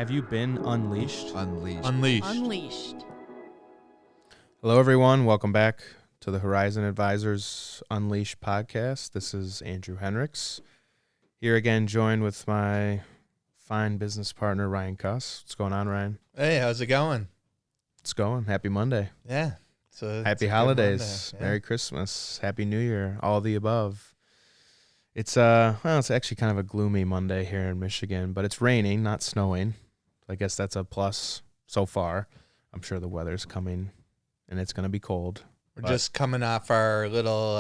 Have you been unleashed? Unleashed. Hello, everyone. Welcome back to the Horizon Advisors Unleashed podcast. This is Andrew Hinrichs. Here again, joined with my fine business partner, Ryan Cuss. What's going on, Ryan? Hey, how's it going? It's going. Happy Monday. Yeah. Happy holidays. Merry Christmas. Happy New Year. All the above. It's it's actually kind of a gloomy Monday here in Michigan, but it's raining, not snowing. I guess that's a plus so far. I'm sure the weather's coming, and it's going to be cold. We're just coming off our little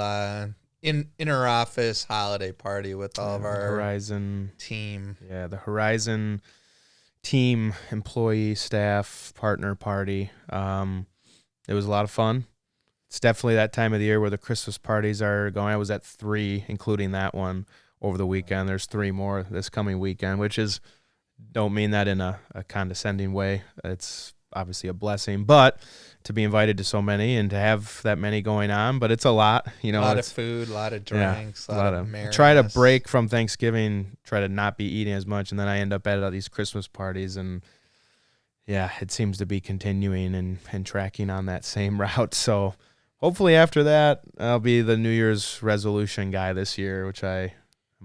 inter-office holiday party with all of our Horizon team. Yeah, the Horizon team, employee, staff, partner party. It was a lot of fun. It's definitely that time of the year where the Christmas parties are going. I was at 3, including that one over the weekend. There's 3 more this coming weekend, which is, don't mean that in a condescending way. It's obviously a blessing, but to be invited to so many and to have that many going on, but it's a lot. A lot of food, a lot of drinks, a lot of merriness. Try to break from Thanksgiving, try to not be eating as much, and then I end up at all these Christmas parties, and yeah, it seems to be continuing and tracking on that same route. So hopefully after that, I'll be the New Year's resolution guy this year, which I'm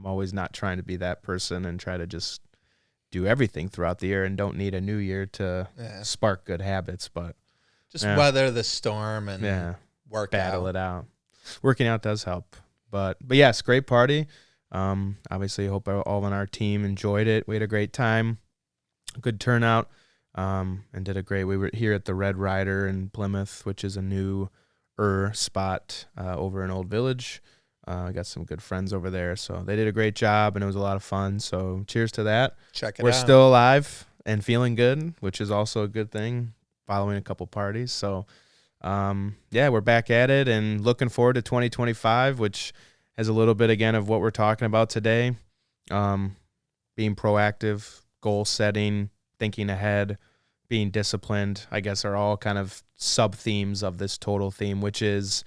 always not trying to be that person and try to just do everything throughout the year and don't need a new year to spark good habits, but just weather the storm and battle it out. Working out does help, but yes, great party. Obviously, hope all on our team enjoyed it. We had a great time, good turnout, and did a great. We were here at the Red Rider in Plymouth, which is a new spot over in Old Village. I got some good friends over there, so they did a great job, and it was a lot of fun. So cheers to that. We're still alive and feeling good, which is also a good thing, following a couple parties. So, we're back at it and looking forward to 2025, which has a little bit, again, of what we're talking about today. Being proactive, goal setting, thinking ahead, being disciplined, I guess, are all kind of sub-themes of this total theme, which is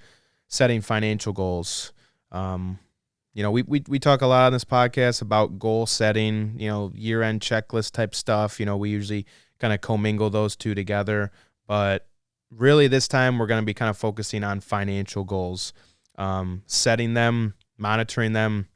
setting financial goals. We talk a lot on this podcast about goal setting, year-end checklist type stuff. We usually kind of commingle those two together, but really this time we're going to be kind of focusing on financial goals, setting them, monitoring them,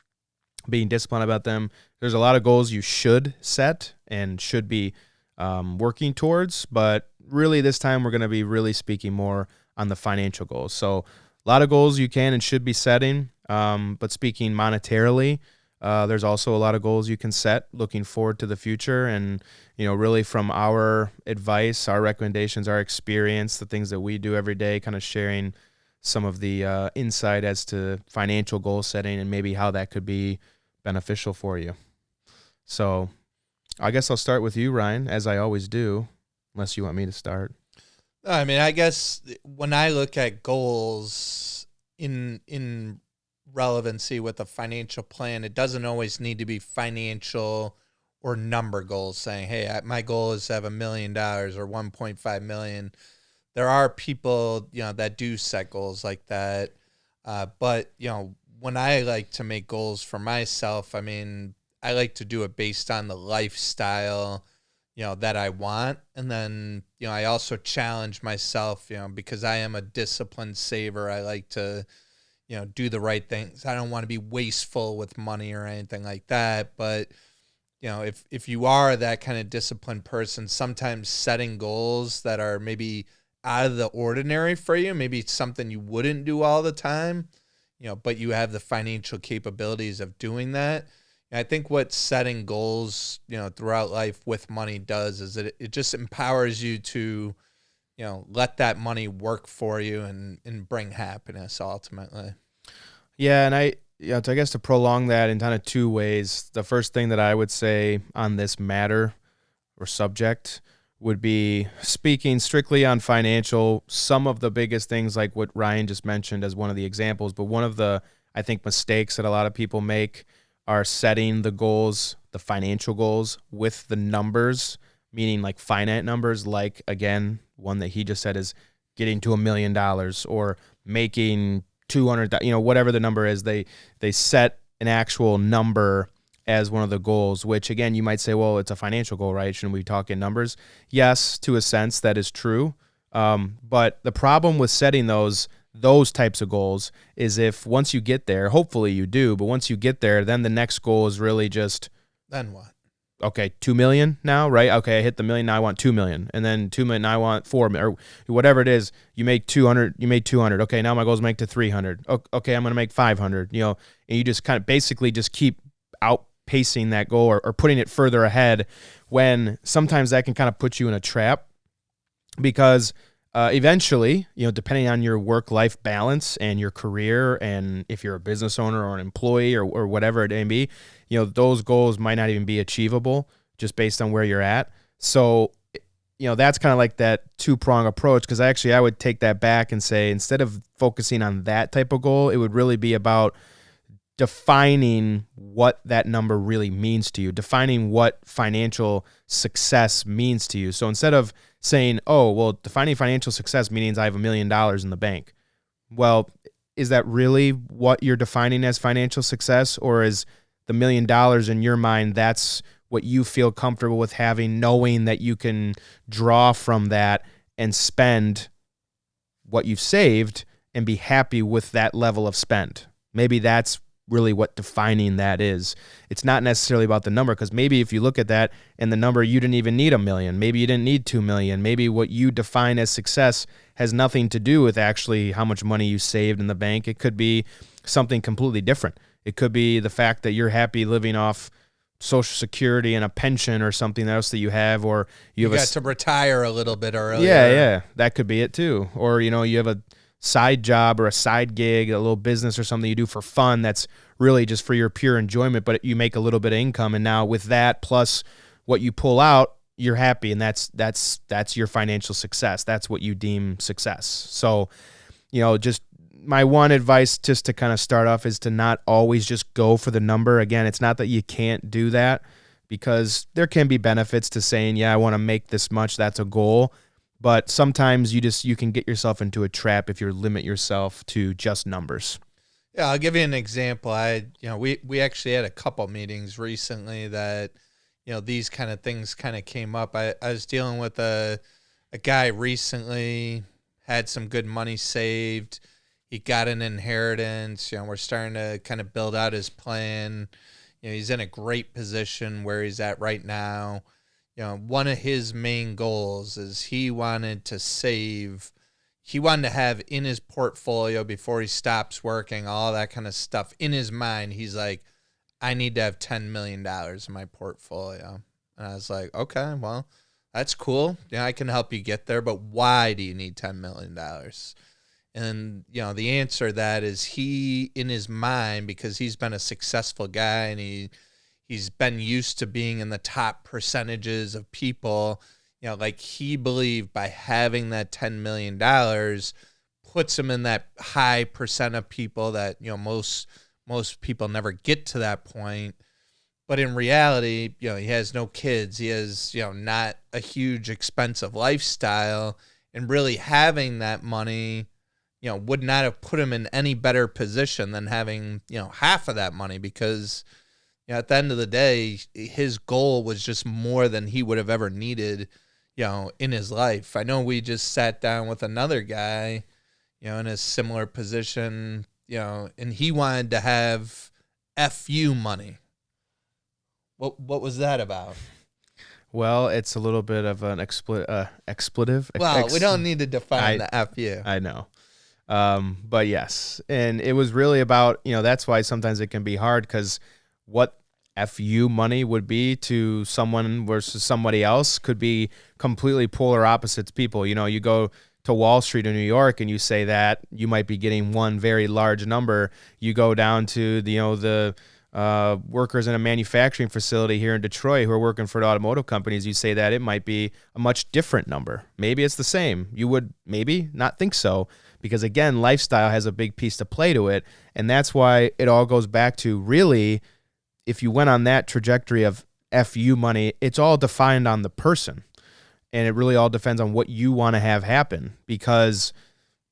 being disciplined about them. There's a lot of goals you should set and should be working towards, but really this time we're going to be really speaking more on the financial goals. So a lot of goals you can and should be setting, but speaking monetarily, there's also a lot of goals you can set looking forward to the future. And, really from our advice, our recommendations, our experience, the things that we do every day, kind of sharing some of the insight as to financial goal setting and maybe how that could be beneficial for you. So I guess I'll start with you, Ryan, as I always do, unless you want me to start. I mean, I guess when I look at goals in relevancy with a financial plan, it doesn't always need to be financial or number goals saying, hey, my goal is to have $1 million or 1.5 million. There are people, that do set goals like that. But, when I like to make goals for myself, I mean, I like to do it based on the lifestyle that I want. And then, I also challenge myself, because I am a disciplined saver. I like to, do the right things. I don't want to be wasteful with money or anything like that. But, if you are that kind of disciplined person, sometimes setting goals that are maybe out of the ordinary for you, maybe it's something you wouldn't do all the time, but you have the financial capabilities of doing that. I think what setting goals, throughout life with money does is that it just empowers you to, let that money work for you and bring happiness ultimately. Yeah, and I guess to prolong that in kind of 2 ways. The first thing that I would say on this matter or subject would be speaking strictly on financial, some of the biggest things like what Ryan just mentioned as one of the examples, but one of the, I think, mistakes that a lot of people make are setting the goals, the financial goals, with the numbers, meaning like finite numbers, like, again, one that he just said is getting to $1 million or making 200, whatever the number is. They set an actual number as one of the goals, which again, you might say, well, it's a financial goal, right? Shouldn't we talk in numbers? Yes, to a sense, that is true. But the problem with setting those types of goals is if once you get there, hopefully you do, but once you get there, then the next goal is really just, then what? okay, 2 million now, right? Okay, I hit the million, now I want 2 million. And then 2 million, now I want 4 million, or whatever it is. You make 200, you made 200. Okay, now my goal is to make to 300. Okay, I'm going to make 500, and you just kind of basically just keep outpacing that goal or putting it further ahead, when sometimes that can kind of put you in a trap, because eventually, depending on your work-life balance and your career, and if you're a business owner or an employee or whatever it may be, those goals might not even be achievable just based on where you're at. So, that's kind of like that two-prong approach, because I would take that back and say, instead of focusing on that type of goal, it would really be about defining what that number really means to you, defining what financial success means to you. So instead of saying, oh, well, defining financial success means I have $1 million in the bank. Well, is that really what you're defining as financial success? Or is the $1 million in your mind, that's what you feel comfortable with having, knowing that you can draw from that and spend what you've saved and be happy with that level of spend? Maybe that's really what defining that is. It's not necessarily about the number, because maybe if you look at that and the number, you didn't even need $1 million. Maybe you didn't need 2 million. Maybe what you define as success has nothing to do with actually how much money you saved in the bank. It could be something completely different. It could be the fact that you're happy living off Social Security and a pension or something else that you have, or you got to retire a little bit earlier. Yeah, that could be it too. Or you have a side job or a side gig, a little business or something you do for fun that's really just for your pure enjoyment, but you make a little bit of income, and now with that plus what you pull out, you're happy, and that's your financial success. That's what you deem success. So, just my one advice just to kind of start off is to not always just go for the number. Again, it's not that you can't do that, because there can be benefits to saying, yeah, I want to make this much, that's a goal. But sometimes you can get yourself into a trap if you limit yourself to just numbers. Yeah, I'll give you an example. We actually had a couple meetings recently that, these kind of things kind of came up. I was dealing with a guy recently, had some good money saved. He got an inheritance. We're starting to kind of build out his plan. He's in a great position where he's at right now. One of his main goals is he wanted to have in his portfolio before he stops working, all that kind of stuff in his mind. He's like, I need to have $10 million in my portfolio. And I was like, okay, well, that's cool. I can help you get there, but why do you need $10 million? And, the answer to that is he, in his mind, because he's been a successful guy and he's been used to being in the top percentages of people, like he believed by having that $10 million puts him in that high percent of people that, most people never get to that point. But in reality, he has no kids. He has, not a huge expensive lifestyle, and really having that money, would not have put him in any better position than having, half of that money, because at the end of the day, his goal was just more than he would have ever needed, in his life. I know we just sat down with another guy, in a similar position, and he wanted to have FU money. What was that about? Well, it's a little bit of an expletive. Well, we don't need to define the FU. I know. But yes, and it was really about, that's why sometimes it can be hard, because what FU money would be to someone versus somebody else could be completely polar opposites people. You go to Wall Street in New York and you say that you might be getting one very large number. You go down to the workers in a manufacturing facility here in Detroit who are working for the automotive companies, you say that it might be a much different number. Maybe it's the same. You would maybe not think so, because again, lifestyle has a big piece to play to it. And that's why it all goes back to, really, if you went on that trajectory of FU money, it's all defined on the person. And it really all depends on what you want to have happen, because,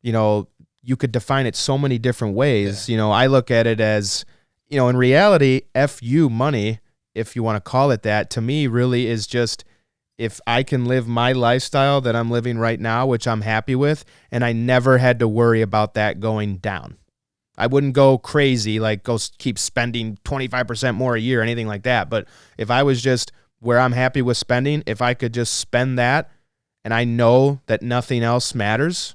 you could define it so many different ways. Yeah. I look at it as, in reality, FU money if you want to call it that, to me really is just if I can live my lifestyle that I'm living right now, which I'm happy with, and I never had to worry about that going down. I wouldn't go crazy, like go keep spending 25% more a year or anything like that. But if I was just where I'm happy with spending, if I could just spend that and I know that nothing else matters,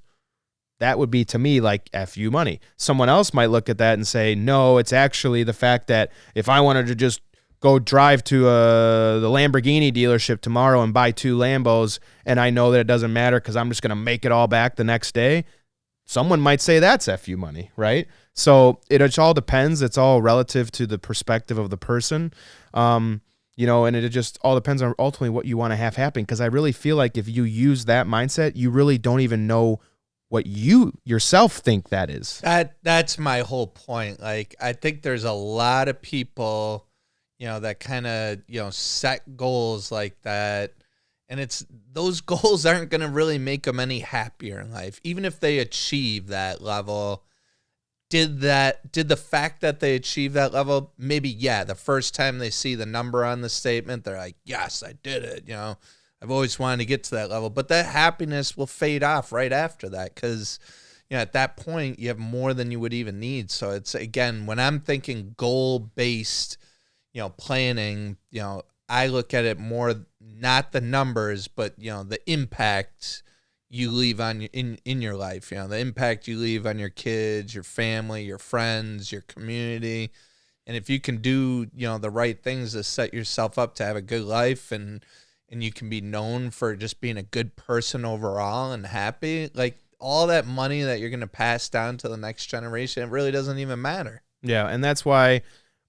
that would be to me like FU money. Someone else might look at that and say, no, it's actually the fact that if I wanted to just go drive to the Lamborghini dealership tomorrow and buy 2 Lambos and I know that it doesn't matter because I'm just going to make it all back the next day, someone might say that's FU money, right? So it all depends. It's all relative to the perspective of the person. And it just all depends on ultimately what you want to have happen. Because I really feel like if you use that mindset, you really don't even know what you yourself think that is. That's my whole point. Like, I think there's a lot of people, that kind of, set goals like that. And those goals aren't going to really make them any happier in life. Even if they achieve that level, did the fact that they achieve that level, maybe, yeah, the first time they see the number on the statement, they're like, yes, I did it. I've always wanted to get to that level, but that happiness will fade off right after that. Cause at that point you have more than you would even need. So it's, again, when I'm thinking goal-based, planning, I look at it more, not the numbers, but, the impact you leave on in your life, the impact you leave on your kids, your family, your friends, your community. And if you can do, the right things to set yourself up to have a good life and you can be known for just being a good person overall and happy, like all that money that you're going to pass down to the next generation, it really doesn't even matter. Yeah. And that's why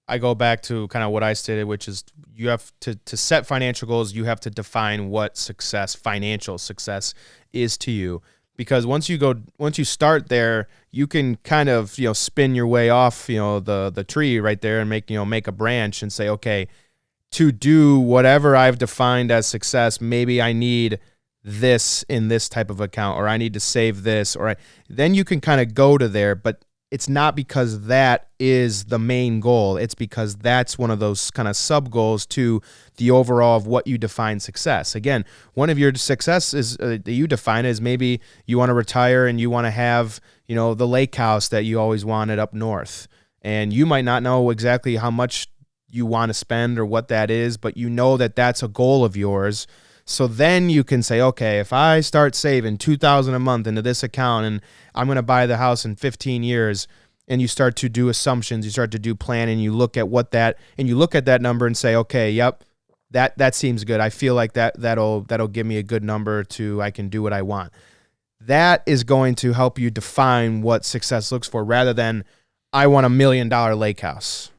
I go back to kind of what I stated, which is you have to set financial goals. You have to define what financial success is to you, because once you start there, you can kind of, spin your way off, the tree right there and make a branch and say, okay, to do whatever I've defined as success, maybe I need this in this type of account, or I need to save this, then you can kind of go to there, but it's not because that is the main goal. It's because that's one of those kind of sub goals to the overall of what you define success. Again, one of your success is that you define as maybe you want to retire and you want to have, the lake house that you always wanted up north. And you might not know exactly how much you want to spend or what that is, but you know that that's a goal of yours. So then you can say, okay, if I start saving $2,000 a month into this account and I'm going to buy the house in 15 years, and you start to do assumptions, you start to do planning, you look at that number and say, okay, yep, that seems good. I feel like that'll give me a good number I can do what I want. That is going to help you define what success looks for, rather than I want $1 million lake house.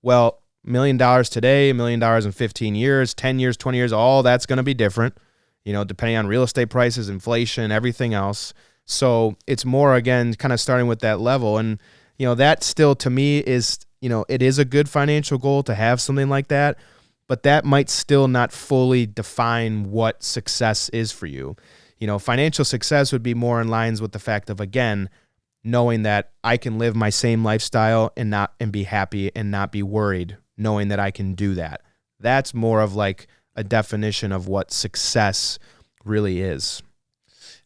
Well, $1 million today, $1 million in 15 years, 10 years, 20 years, all that's going to be different, depending on real estate prices, inflation, everything else. So it's more, again, kind of starting with that level. And, that still to me is, it is a good financial goal to have something like that, but that might still not fully define what success is for you. Financial success would be more in lines with the fact of, again, knowing that I can live my same lifestyle and be happy and not be worried, knowing that I can do that. That's more of like a definition of what success really is.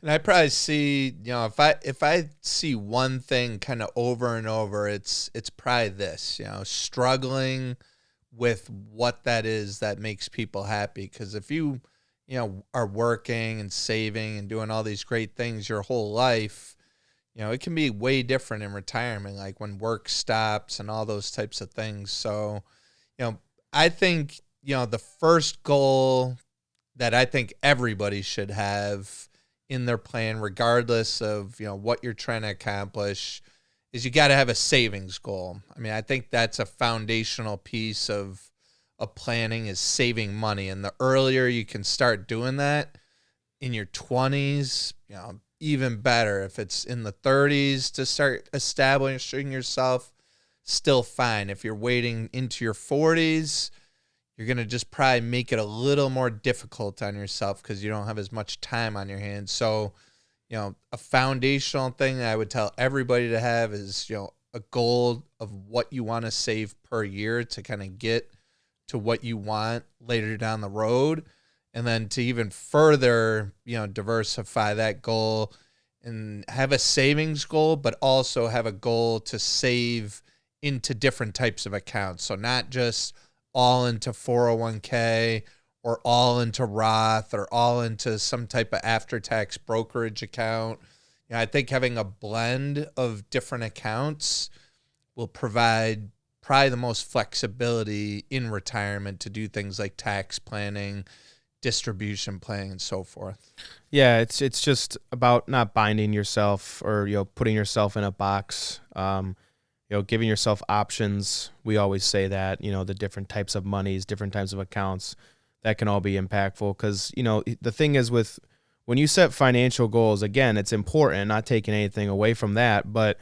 And I probably see, if I see one thing kind of over and over, it's probably this, struggling with what that is that makes people happy. Because if you are working and saving and doing all these great things your whole life, it can be way different in retirement, like when work stops and all those types of things. So, I think, the first goal that I think everybody should have in their plan, regardless of, what you're trying to accomplish, is you got to have a savings goal. I mean, I think that's a foundational piece of planning, is saving money. And the earlier you can start doing that in your 20s, even better. If it's in the 30s to start establishing yourself, still fine. If you're waiting into your 40s, you're going to just probably make it a little more difficult on yourself because you don't have as much time on your hands. So, a foundational thing that I would tell everybody to have is, a goal of what you want to save per year to kind of get to what you want later down the road. And then to even further, diversify that goal and have a savings goal, but also have a goal to save into different types of accounts. So not just all into 401k or all into Roth or all into some type of after-tax brokerage account. I think having a blend of different accounts will provide probably the most flexibility in retirement to do things like tax planning, distribution planning, and so forth. Yeah, it's just about not binding yourself or putting yourself in a box. Giving yourself options. We always say that the different types of monies, different types of accounts, that can all be impactful. Because the thing is with when you set financial goals, again, it's important. Not taking anything away from that, but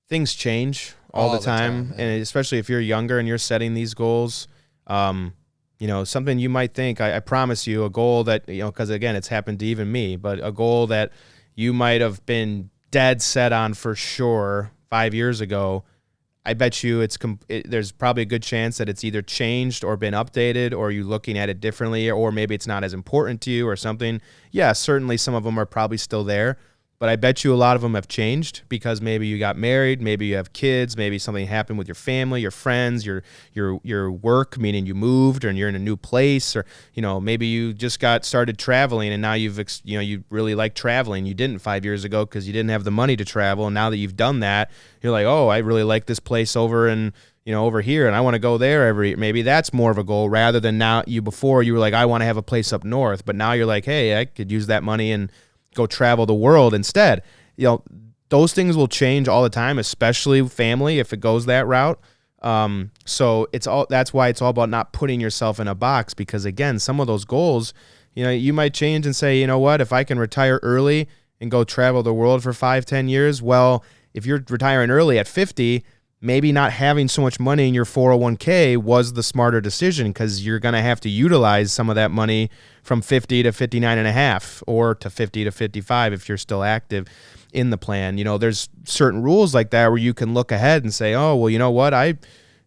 things change all the time, yeah. and especially if you're younger and you're setting these goals. Something you might think, I promise you, a goal that, because again, it's happened to even me, but a goal that you might have been dead set on for sure 5 years ago, I bet you there's probably a good chance that it's either changed or been updated, or you looking at it differently, or maybe it's not as important to you or something. Yeah, certainly some of them are probably still there, but I bet you a lot of them have changed because maybe you got married, maybe you have kids, maybe something happened with your family, your friends, your work, meaning you moved or you're in a new place, or maybe you just got started traveling and now you really like traveling. You didn't 5 years ago because you didn't have the money to travel, and now that you've done that, you're like, oh, I really like this place over over here, and I want to go there maybe that's more of a goal rather than before you were like, I want to have a place up north, but now you're like, hey, I could use that money and go travel the world instead. Those things will change all the time, especially family if it goes that route. So that's why it's all about not putting yourself in a box, because again, some of those goals, you might change and say, what, if I can retire early and go travel the world for 5-10 years, well, if you're retiring early at 50, maybe not having so much money in your 401k was the smarter decision, because you're going to have to utilize some of that money from 50 to 59 and a half, or to 50 to 55 if you're still active in the plan. There's certain rules like that where you can look ahead and say, oh, well, you know what,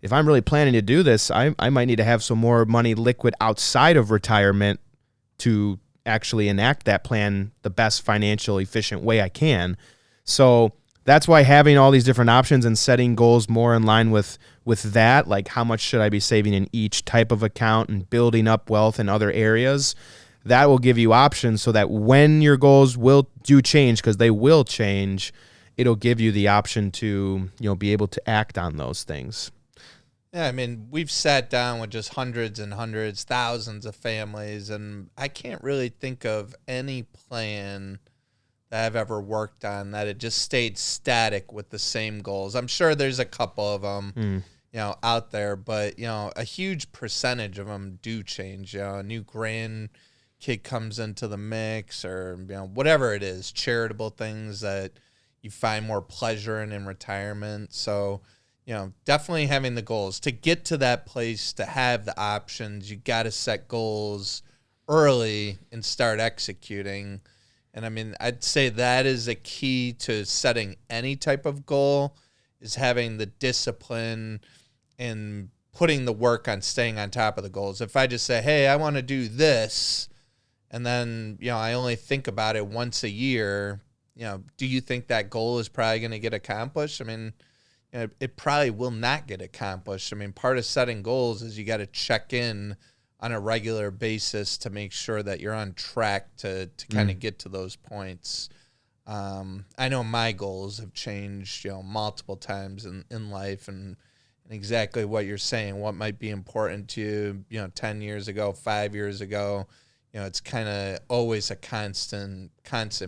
if I'm really planning to do this, I might need to have some more money liquid outside of retirement to actually enact that plan the best financial efficient way I can. So that's why having all these different options and setting goals more in line with that, like how much should I be saving in each type of account and building up wealth in other areas, that will give you options so that when your goals do change, because they will change, it'll give you the option to be able to act on those things. Yeah, I mean, we've sat down with just hundreds and hundreds, thousands of families, and I can't really think of any plan that I've ever worked on that it just stayed static with the same goals. I'm sure there's a couple of them, out there, but a huge percentage of them do change. A new grandkid comes into the mix, or whatever it is, charitable things that you find more pleasure in retirement. So definitely having the goals to get to that place, to have the options. You got to set goals early and start executing. And I mean, I'd say that is a key to setting any type of goal, is having the discipline and putting the work on staying on top of the goals. If I just say, hey, I want to do this, and then, I only think about it once a year, do you think that goal is probably going to get accomplished? I mean, it probably will not get accomplished. I mean, part of setting goals is you got to check in on a regular basis to make sure that you're on track to kind of get to those points. I know my goals have changed, multiple times in life, and exactly what you're saying, what might be important to you, 10 years ago, 5 years ago, it's kind of always a constant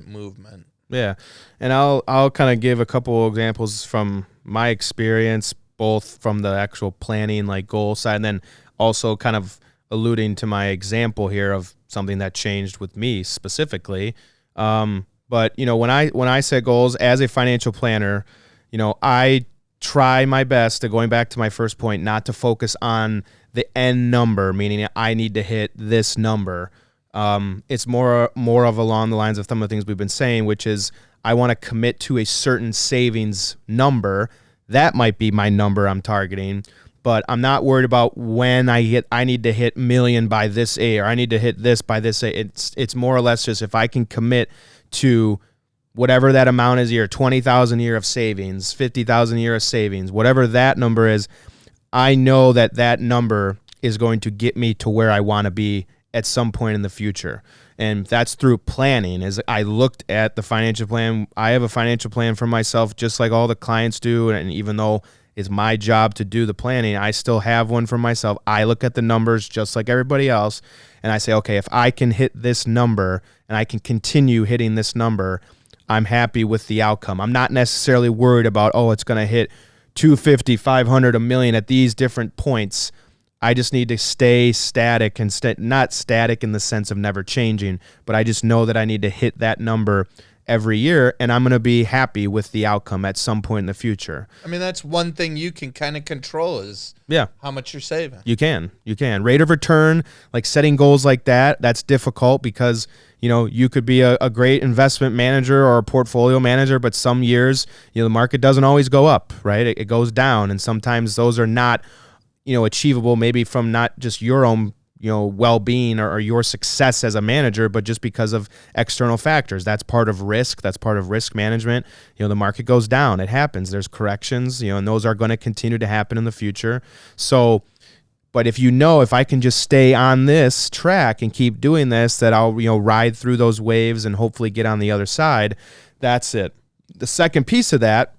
movement. Yeah. And I'll kind of give a couple examples from my experience, both from the actual planning, like goal side, and then also kind of alluding to my example here of something that changed with me specifically. But when I set goals as a financial planner, I try my best to, going back to my first point, not to focus on the end number, meaning I need to hit this number. It's more of along the lines of some of the things we've been saying, which is I want to commit to a certain savings number. That might be my number I'm targeting. but I'm not worried about when I need to hit million by this A, or I need to hit this by this A. It's more or less just if I can commit to whatever that amount is a year, 20,000 a year of savings, 50,000 a year of savings, whatever that number is, I know that that number is going to get me to where I want to be at some point in the future. And that's through planning. As I looked at the financial plan, I have a financial plan for myself just like all the clients do. And even though it's my job to do the planning, I still have one for myself. I look at the numbers just like everybody else. And I say, okay, if I can hit this number and I can continue hitting this number, I'm happy with the outcome. I'm not necessarily worried about, oh, it's going to hit 250, 500, a million at these different points. I just need to stay static and not static in the sense of never changing, but I just know that I need to hit that number every year, and I'm going to be happy with the outcome at some point in the future. I mean, that's one thing you can kind of control is how much you're saving. You can. Rate of return, like setting goals like that, that's difficult because, you could be a great investment manager or a portfolio manager, but some years, the market doesn't always go up, right? It goes down, and sometimes those are not, achievable maybe from not just your own well-being or your success as a manager, but just because of external factors. That's part of risk. That's part of risk management. The market goes down. It happens. There's corrections, and those are going to continue to happen in the future. So, but if I can just stay on this track and keep doing this, that I'll, ride through those waves and hopefully get on the other side. That's it. The second piece of that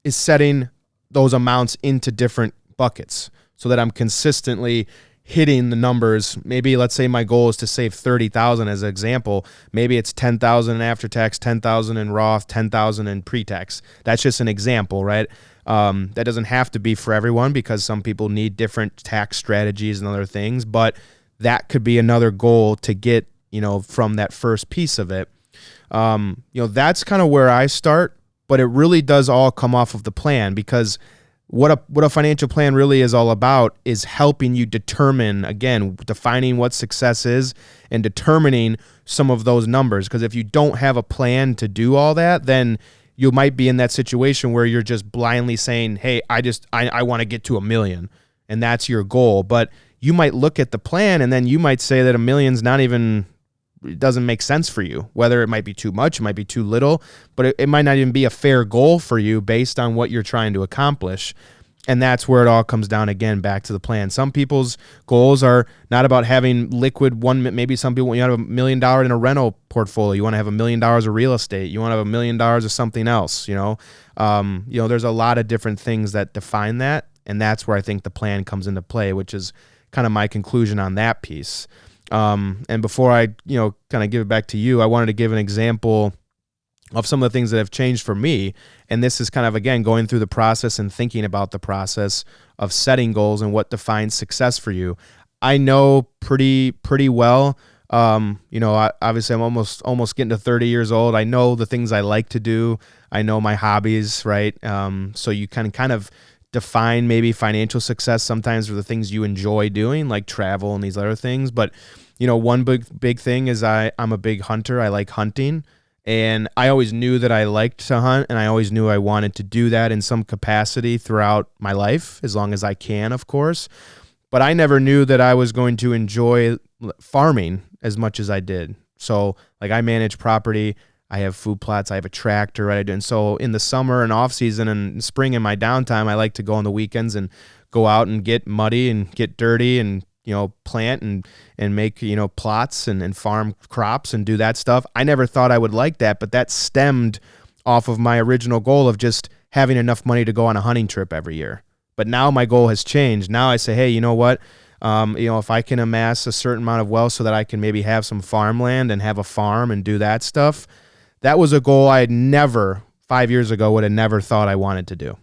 is setting those amounts into different buckets so that I'm consistently hitting the numbers. Maybe let's say my goal is to save 30,000 as an example. Maybe it's 10,000 in after tax, 10,000 in Roth, 10,000 in pre-tax. That's just an example, right? That doesn't have to be for everyone because some people need different tax strategies and other things, but that could be another goal to get, from that first piece of it. That's kind of where I start, but it really does all come off of the plan, because what a financial plan really is all about is helping you determine, again, defining what success is and determining some of those numbers. Because if you don't have a plan to do all that, then you might be in that situation where you're just blindly saying, hey, I want to get to 1 million, and that's your goal. But you might look at the plan and then you might say that 1 million's not even, it doesn't make sense for you, whether it might be too much, it might be too little, but it might not even be a fair goal for you based on what you're trying to accomplish. And that's where it all comes down again, back to the plan. Some people's goals are not about having liquid maybe some people, you want to have $1 million in a rental portfolio. You want to have $1 million of real estate. You want to have $1 million of something else, there's a lot of different things that define that. And that's where I think the plan comes into play, which is kind of my conclusion on that piece. And before I, kind of give it back to you, I wanted to give an example of some of the things that have changed for me. And this is kind of, again, going through the process and thinking about the process of setting goals and what defines success for you. I know pretty well, obviously I'm almost getting to 30 years old. I know the things I like to do. I know my hobbies, right? So you can kind of define maybe financial success sometimes for the things you enjoy doing, like travel and these other things. But, one big thing is I'm a big hunter. I like hunting. And I always knew that I liked to hunt, and I always knew I wanted to do that in some capacity throughout my life, as long as I can, of course. But I never knew that I was going to enjoy farming as much as I did. So, like, I manage property, I have food plots, I have a tractor, right? And so in the summer and off season and spring in my downtime, I like to go on the weekends and go out and get muddy and get dirty and plant and make, plots and farm crops and do that stuff. I never thought I would like that, but that stemmed off of my original goal of just having enough money to go on a hunting trip every year. But now my goal has changed. Now I say, hey, you know what? If I can amass a certain amount of wealth so that I can maybe have some farmland and have a farm and do that stuff, that was a goal I had never, 5 years ago, would have never thought I wanted to do.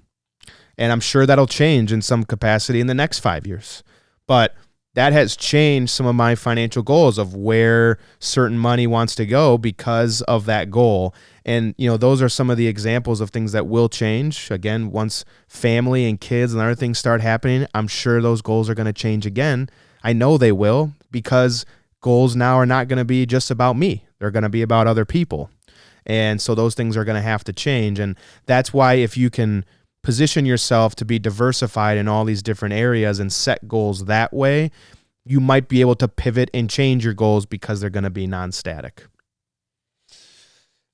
And I'm sure that'll change in some capacity in the next 5 years. But that has changed some of my financial goals of where certain money wants to go because of that goal. And, those are some of the examples of things that will change. Again, once family and kids and other things start happening, I'm sure those goals are going to change again. I know they will, because goals now are not going to be just about me. They're going to be about other people. And so those things are going to have to change. And that's why if you can position yourself to be diversified in all these different areas and set goals that way, you might be able to pivot and change your goals because they're going to be non-static.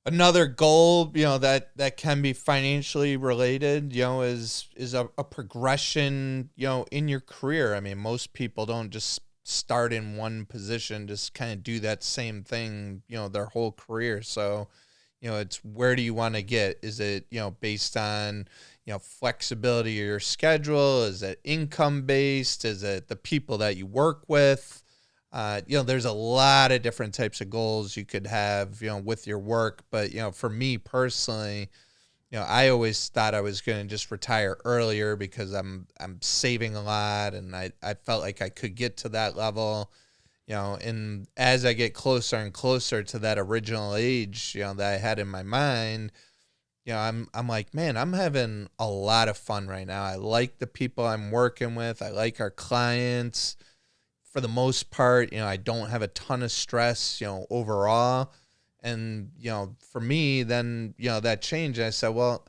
Another goal, that can be financially related, is a progression, in your career. I mean, most people don't just start in one position, just kind of do that same thing, their whole career. So, it's where do you want to get? Is it, based on, flexibility of your schedule? Is it income based? Is it the people that you work with? There's a lot of different types of goals you could have, with your work. But, for me personally, I always thought I was going to just retire earlier because I'm saving a lot, and I felt like I could get to that level, and as I get closer and closer to that original age, that I had in my mind, I'm like, man, I'm having a lot of fun right now. I like the people I'm working with. I like our clients. For the most part, I don't have a ton of stress, overall. And, for me, then, that changed. I said, well,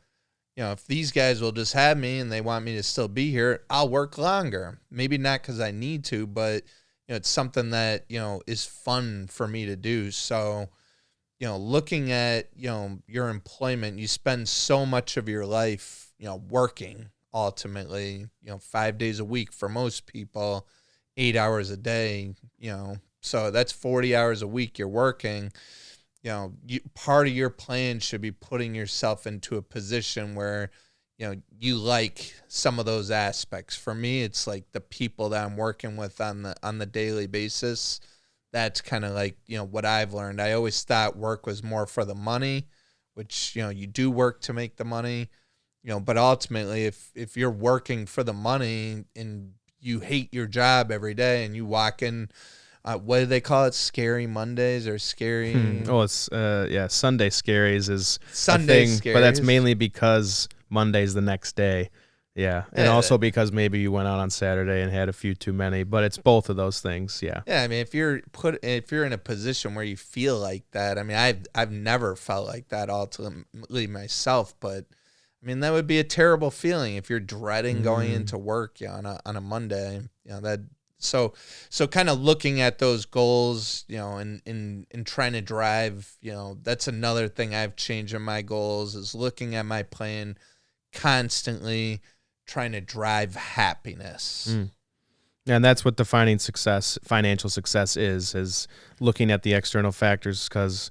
if these guys will just have me and they want me to still be here, I'll work longer. Maybe not because I need to, but, it's something that, is fun for me to do. So, looking at, your employment, you spend so much of your life, working ultimately, 5 days a week for most people, 8 hours a day, so that's 40 hours a week you're working. Part of your plan should be putting yourself into a position where, you like some of those aspects. For me, it's like the people that I'm working with on the daily basis. That's kind of like, what I've learned. I always thought work was more for the money, which, you do work to make the money, but ultimately if you're working for the money and you hate your job every day and you walk in, what do they call it? Scary Mondays or scary? Oh, it's Sunday scaries is Sunday a thing, scaries. but that's mainly because Monday's the next day. Yeah, and also because maybe you went out on Saturday and had a few too many, but it's both of those things. Yeah. Yeah, I mean, if you're in a position where you feel like that, I mean, I've never felt like that ultimately myself, but I mean, that would be a terrible feeling if you're dreading going into work on a Monday. That so kind of looking at those goals, and trying to drive, that's another thing I've changed in my goals is looking at my plan constantly, trying to drive happiness. And that's what defining financial success is looking at the external factors, because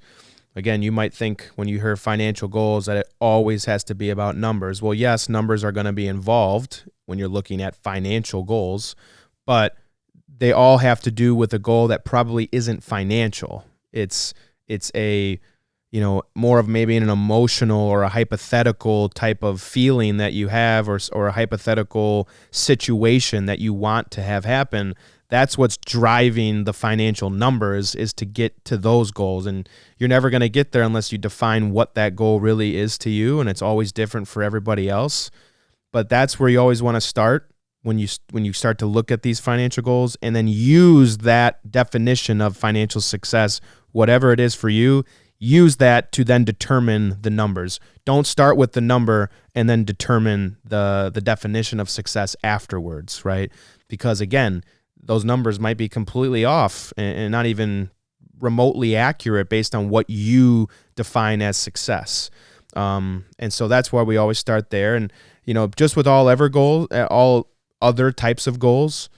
again, you might think when you hear financial goals that it always has to be about numbers. Well, yes, numbers are going to be involved when you're looking at financial goals, but they all have to do with a goal that probably isn't financial. It's a, more of maybe an emotional or a hypothetical type of feeling that you have, or a hypothetical situation that you want to have happen. That's what's driving the financial numbers, is to get to those goals. And you're never going to get there unless you define what that goal really is to you. And it's always different for everybody else. But that's where you always want to start when you start to look at these financial goals, and then use that definition of financial success, whatever it is for you, use that to then determine the numbers. Don't start with the number and then determine the definition of success afterwards, right? Because again, those numbers might be completely off and not even remotely accurate based on what you define as success. And so that's why we always start there. And, just with all other types of goals,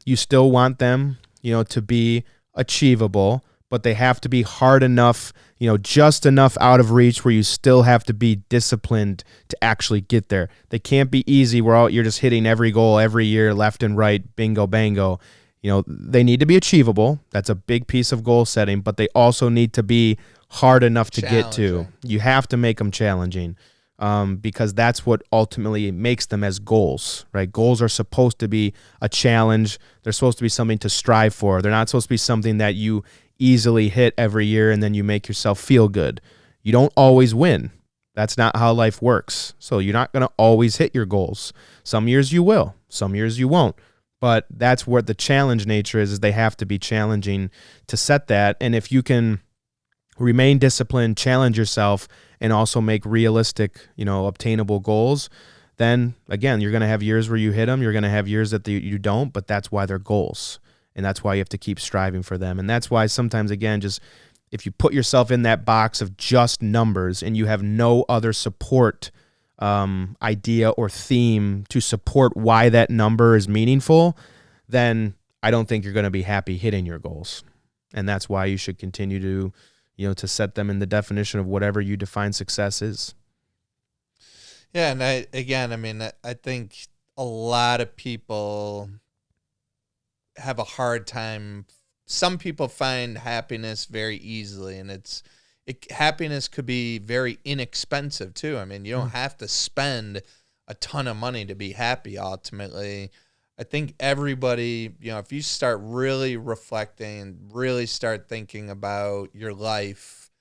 you still want them, to be achievable, but they have to be hard enough, just enough out of reach where you still have to be disciplined to actually get there. They can't be easy where you're just hitting every goal every year, left and right, bingo, bango. They need to be achievable. That's a big piece of goal setting, but they also need to be hard enough to get to. You have to make them challenging, because that's what ultimately makes them as goals, right? Goals are supposed to be a challenge. They're supposed to be something to strive for. They're not supposed to be something that you easily hit every year and then you make yourself feel good. You don't always win. That's not how life works. So you're not going to always hit your goals. Some years you will, some years you won't. But that's where the challenge nature is they have to be challenging to set that. And if you can remain disciplined, challenge yourself, and also make realistic, obtainable goals, then again, you're going to have years where you hit them. You're going to have years that you don't, but that's why they're goals. And that's why you have to keep striving for them. And that's why sometimes, again, just if you put yourself in that box of just numbers and you have no other support idea or theme to support why that number is meaningful, then I don't think you're going to be happy hitting your goals. And that's why you should continue to set them in the definition of whatever you define success is. Yeah, and I think a lot of people have a hard time. Some people find happiness very easily, and happiness could be very inexpensive too. I mean, you don't have to spend a ton of money to be happy ultimately. I think everybody, if you start really reflecting and really start thinking about your life,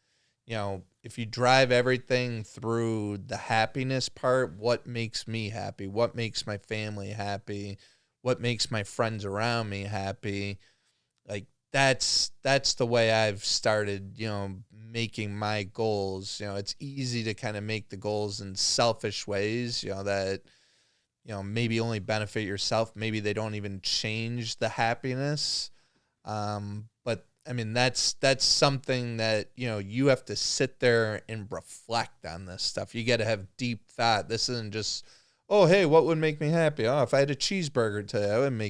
if you drive everything through the happiness part, what makes me happy? What makes my family happy? What makes my friends around me happy? Like that's the way I've started, making my goals. It's easy to kind of make the goals in selfish ways, that maybe only benefit yourself. Maybe they don't even change the happiness. But I mean, that's something that, you have to sit there and reflect on this stuff. You got to have deep thought. This isn't just, oh, hey, what would make me happy? Oh, if I had a cheeseburger today, I would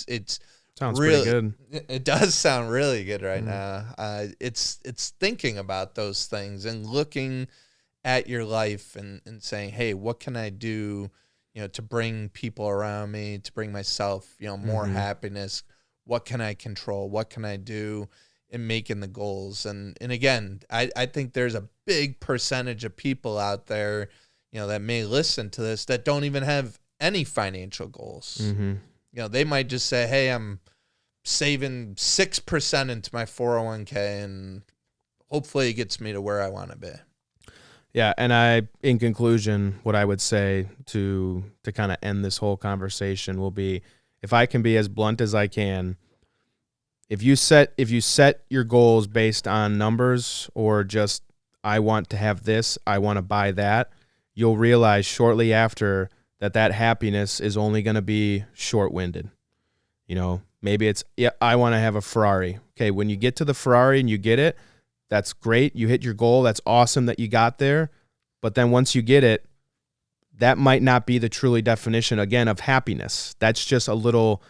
it's sounds really pretty good. It does sound really good right now. It's thinking about those things and looking at your life and saying, hey, what can I do, to bring people around me, to bring myself, more happiness? What can I control? What can I do in making the goals? And again, I think there's a big percentage of people out there, that may listen to this that don't even have any financial goals. They might just say, hey, I'm saving 6% into my 401k and hopefully it gets me to where I want to be. Yeah, and in conclusion, what I would say to kind of end this whole conversation will be, if I can be as blunt as I can, if you set your goals based on numbers or just, I want to have this, I want to buy that, you'll realize shortly after that happiness is only going to be short-winded. Maybe it's, yeah, I want to have a Ferrari. Okay, when you get to the Ferrari and you get it, that's great. You hit your goal. That's awesome that you got there. But then once you get it, that might not be the truly definition, again, of happiness. That's just a little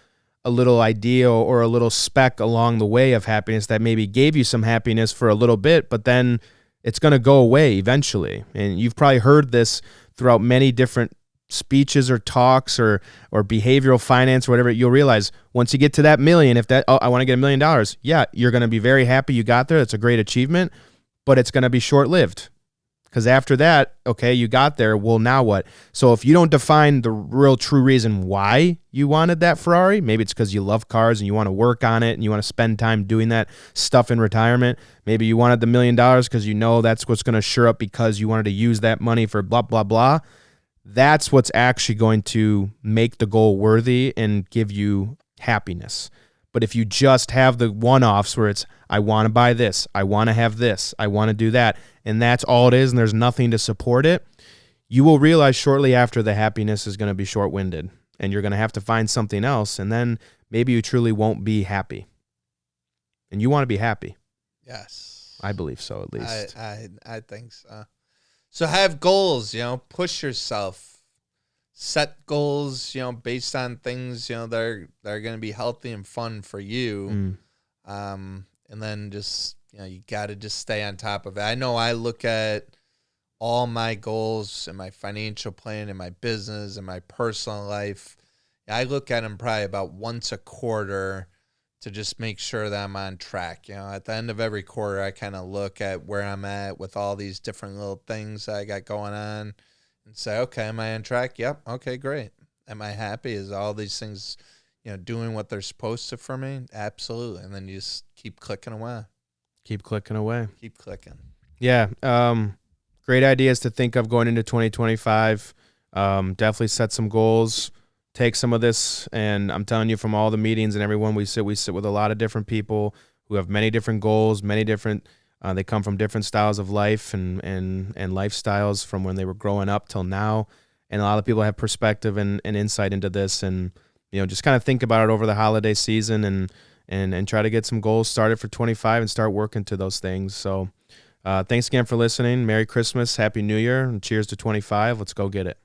idea or a little speck along the way of happiness that maybe gave you some happiness for a little bit, but then it's going to go away eventually. And you've probably heard this throughout many different speeches or talks or behavioral finance or whatever. You'll realize once you get to that million, I want to get $1 million. Yeah, you're going to be very happy you got there. That's a great achievement, but it's going to be short-lived. Because after that, okay, you got there. Well, now what? So if you don't define the real true reason why you wanted that Ferrari, maybe it's because you love cars and you want to work on it and you want to spend time doing that stuff in retirement. Maybe you wanted the $1 million because that's what's going to shore up because you wanted to use that money for blah, blah, blah. That's what's actually going to make the goal worthy and give you happiness. But if you just have the one-offs where it's, I want to buy this, I want to have this, I want to do that, and that's all it is and there's nothing to support it, you will realize shortly after the happiness is going to be short-winded and you're going to have to find something else, and then maybe you truly won't be happy. And you want to be happy. Yes. I believe so, at least. I think so. So have goals, push yourself. Set goals, based on things, that are going to be healthy and fun for you. And then just, you got to just stay on top of it. I know I look at all my goals and my financial plan and my business and my personal life. I look at them probably about once a quarter to just make sure that I'm on track. At the end of every quarter, I kind of look at where I'm at with all these different little things I got going on and say, okay, am I on track? Yep. Okay, great. Am I happy? Is all these things, doing what they're supposed to for me? Absolutely. And then you just keep clicking away. Keep clicking away. Keep clicking. Yeah. Great ideas to think of going into 2025. Definitely set some goals. Take some of this, and I'm telling you, from all the meetings and everyone we sit with a lot of different people who have many different goals, many different They come from different styles of life and lifestyles from when they were growing up till now. And a lot of people have perspective and insight into this, and just kind of think about it over the holiday season and try to get some goals started for 25 and start working to those things. So thanks again for listening. Merry Christmas, Happy New Year, and cheers to 25. Let's go get it.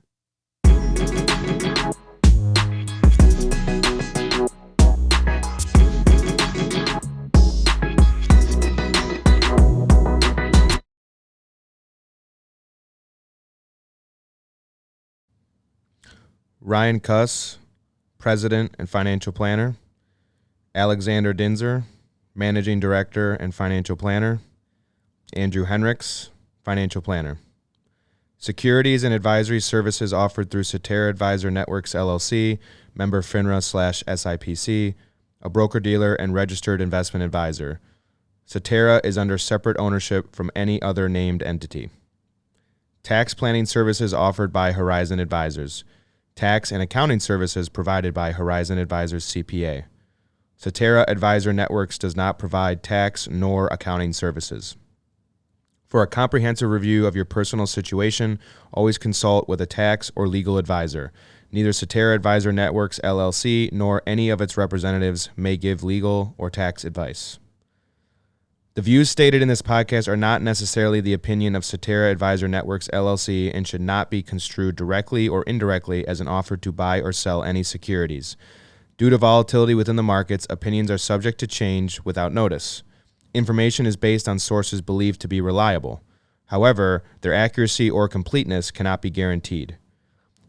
Ryan Kuss, President and Financial Planner. Alexander Dinzer, Managing Director and Financial Planner. Andrew Hinrichs, Financial Planner. Securities and advisory services offered through Cetera Advisor Networks, LLC, member FINRA/SIPC, a broker-dealer and registered investment advisor. Cetera is under separate ownership from any other named entity. Tax planning services offered by Horizon Advisors. Tax and accounting services provided by Horizon Advisors CPA. Cetera Advisor Networks does not provide tax nor accounting services. For a comprehensive review of your personal situation, always consult with a tax or legal advisor. Neither Cetera Advisor Networks LLC nor any of its representatives may give legal or tax advice. The views stated in this podcast are not necessarily the opinion of Cetera Advisor Networks LLC and should not be construed directly or indirectly as an offer to buy or sell any securities. Due to volatility within the markets, opinions are subject to change without notice. Information is based on sources believed to be reliable. However, their accuracy or completeness cannot be guaranteed.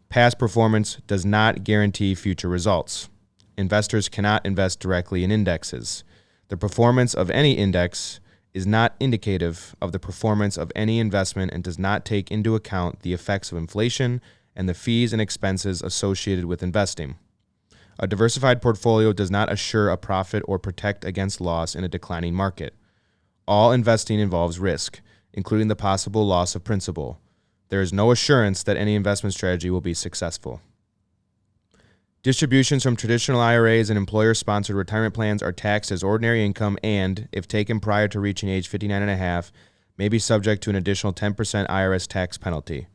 Past performance does not guarantee future results. Investors cannot invest directly in indexes. The performance of any index is not indicative of the performance of any investment and does not take into account the effects of inflation and the fees and expenses associated with investing. A diversified portfolio does not assure a profit or protect against loss in a declining market. All investing involves risk, including the possible loss of principal. There is no assurance that any investment strategy will be successful. Distributions from traditional IRAs and employer-sponsored retirement plans are taxed as ordinary income and, if taken prior to reaching age 59.5, may be subject to an additional 10% IRS tax penalty.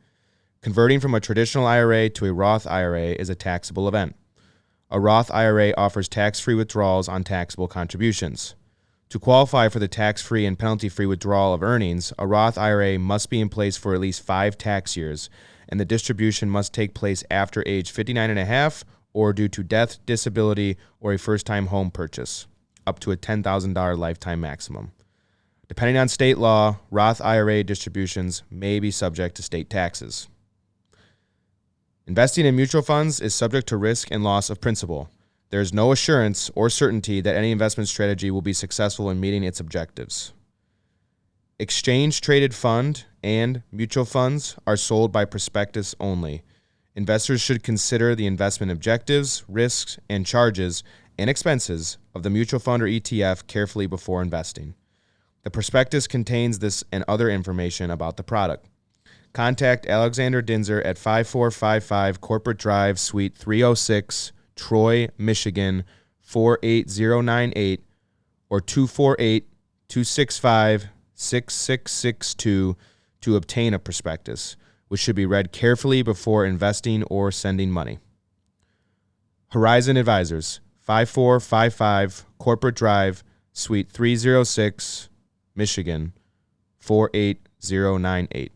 Converting from a traditional IRA to a Roth IRA is a taxable event. A Roth IRA offers tax-free withdrawals on taxable contributions. To qualify for the tax-free and penalty-free withdrawal of earnings, a Roth IRA must be in place for at least 5 tax years, and the distribution must take place after age 59.5 or due to death, disability, or a first-time home purchase, up to a $10,000 lifetime maximum. Depending on state law, Roth IRA distributions may be subject to state taxes. Investing in mutual funds is subject to risk and loss of principal. There is no assurance or certainty that any investment strategy will be successful in meeting its objectives. Exchange-traded fund and mutual funds are sold by prospectus only. Investors should consider the investment objectives, risks, and charges and expenses of the mutual fund or ETF carefully before investing. The prospectus contains this and other information about the product. Contact Alexander Dinzer at 5455 Corporate Drive, Suite 306, Troy, Michigan, 48098 or 248-265-6662 to obtain a prospectus, which should be read carefully before investing or sending money. Horizon Advisors, 5455 Corporate Drive, Suite 306, Michigan, 48098.